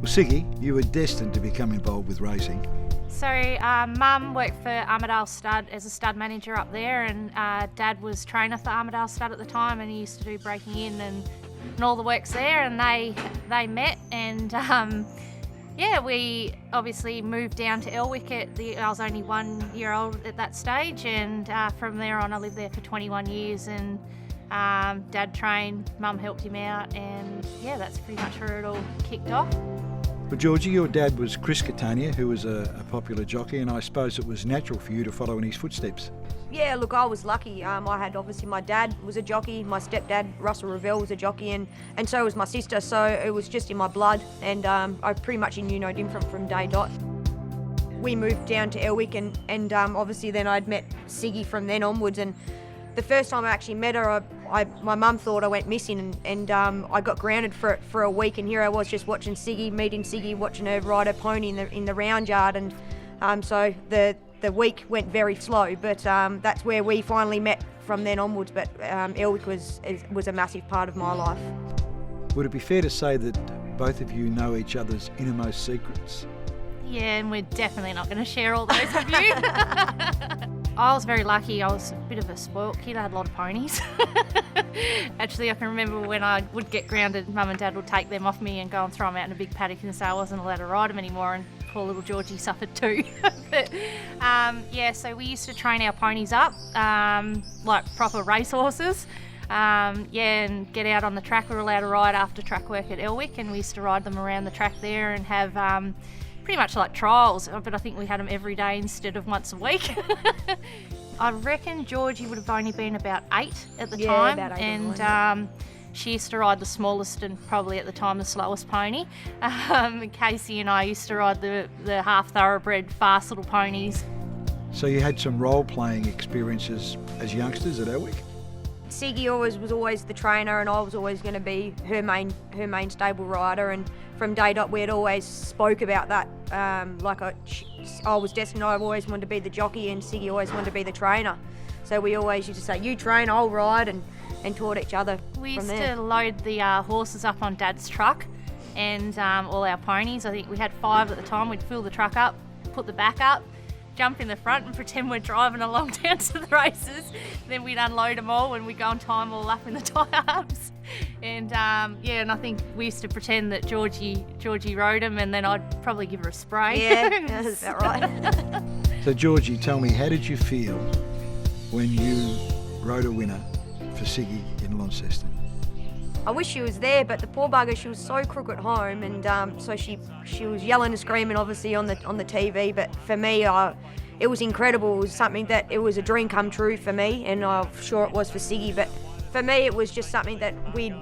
Well, Siggy, you were destined to become involved with racing. So Mum worked for Armidale Stud as a stud manager up there, and Dad was trainer for Armidale Stud at the time, and he used to do breaking in and all the works there, and they met, and we obviously moved down to Elwick I was only 1 year old at that stage, and from there on I lived there for 21 years, and Dad trained, Mum helped him out, and that's pretty much where it all kicked off. Well, Georgie, your dad was Chris Catania, who was a popular jockey, and I suppose it was natural for you to follow in his footsteps. Yeah, look, I was lucky. I had, obviously, my dad was a jockey, my stepdad, Russell Revell, was a jockey, and so was my sister, so it was just in my blood, and I pretty much knew no different from day dot. We moved down to Elwick, and obviously then I'd met Siggy from then onwards, and the first time I actually met her, my mum thought I went missing, and I got grounded for a week, and here I was just watching Siggy, meeting Siggy, watching her ride her pony in the round yard, and so the week went very slow, but that's where we finally met from then onwards. But Elwick was a massive part of my life. Would it be fair to say that both of you know each other's innermost secrets? Yeah, and we're definitely not going to share all those with you. I was very lucky. I was a bit of a spoilt kid. I had a lot of ponies. Actually, I can remember when I would get grounded, Mum and Dad would take them off me and go and throw them out in a big paddock and say I wasn't allowed to ride them anymore, and poor little Georgie suffered too. But so we used to train our ponies up like proper racehorses. And get out on the track. We were allowed to ride after track work at Elwick, and we used to ride them around the track there and have pretty much like trials, but I think we had them every day instead of once a week. I reckon Georgie would have only been about 8 at the time, about 8 and she used to ride the smallest and probably at the time the slowest pony. Casey and I used to ride the half thoroughbred fast little ponies. So you had some role-playing experiences as youngsters at Elwick? Siggy was always the trainer, and I was always going to be her main stable rider, and from day dot we had always spoke about that. I was destined. I always wanted to be the jockey, and Siggy always wanted to be the trainer. So we always used to say, "You train, I'll ride," and taught each other. We used to load the horses up on Dad's truck, and all our ponies. I think we had 5 at the time. We'd fill the truck up, put the back up, jump in the front and pretend we're driving along down to the races. Then we'd unload them all and we'd go and tie them all up in the tie-ups. And and I think we used to pretend that Georgie rode them, and then I'd probably give her a spray. Yeah, that's about right. So Georgie, tell me, how did you feel when you rode a winner for Siggy in Launceston? I wish she was there, but the poor bugger, she was so crook at home, and so she was yelling and screaming, obviously on the TV. But for me, it was incredible. It was something that it was a dream come true for me, and I'm sure it was for Siggy. But for me, it was just something that we'd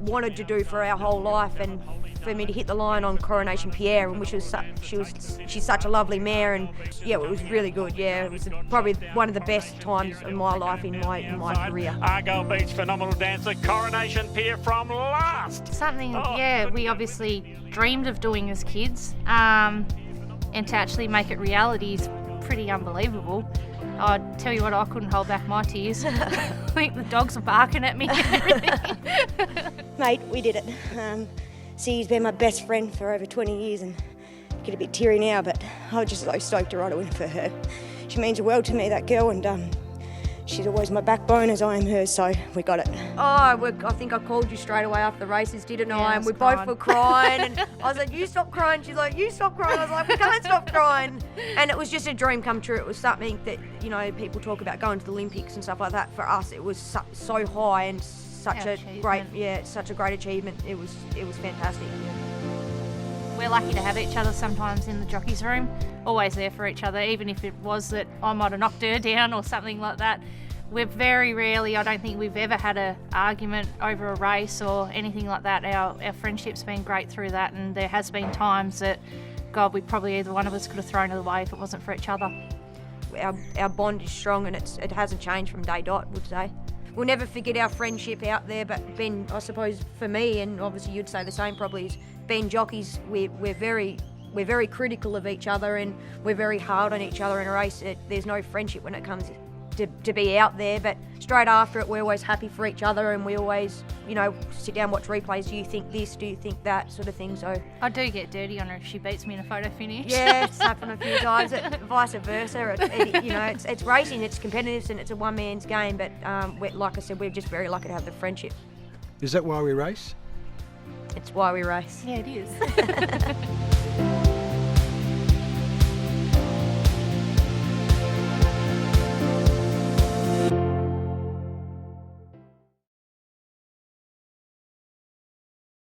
wanted to do for our whole life, and for me to hit the line on Coronation Pierre, and she's such a lovely mare, and it was really good. Yeah, it was probably one of the best times in my life, in my career. Argo beats phenomenal dancer Coronation Pierre from last. Something, we obviously dreamed of doing as kids, and to actually make it reality is pretty unbelievable. I tell you what, I couldn't hold back my tears. I think the dogs were barking at me and everything. Mate, we did it. Siggy's been my best friend for over 20 years, and I get a bit teary now, but I was just so stoked to ride a win for her. She means the world to me, that girl, and she's always my backbone as I am hers, so we got it. I think I called you straight away after the races, didn't I? And we both were crying, and I was like, "You stop crying." She's like, "You stop crying." I was like, "We can't stop crying." And it was just a dream come true. It was something that, people talk about going to the Olympics and stuff like that. For us, it was so high and such a great achievement. It was fantastic. We're lucky to have each other sometimes in the jockey's room, always there for each other, even if it was that I might have knocked her down or something like that. We're very rarely, I don't think we've ever had an argument over a race or anything like that. Our friendship's been great through that, and there has been times that, God, we probably either one of us could have thrown it away if it wasn't for each other. Our bond is strong, and it hasn't changed from day dot, would say. We'll never forget our friendship out there, but Ben, I suppose for me, and obviously you'd say the same probably, is being jockeys, we're very critical of each other, and we're very hard on each other in a race. There's no friendship when it comes to be out there, but straight after it, we're always happy for each other, and we always, you know, sit down, watch replays. Do you think this? Do you think that? Sort of thing. So I do get dirty on her if she beats me in a photo finish. yeah, it's happened a few times. Vice versa. You know, it's racing, it's competitive, and it's a one man's game. But like I said, we're just very lucky to have the friendship. Is that why we race? It's why we race. Yeah, it is.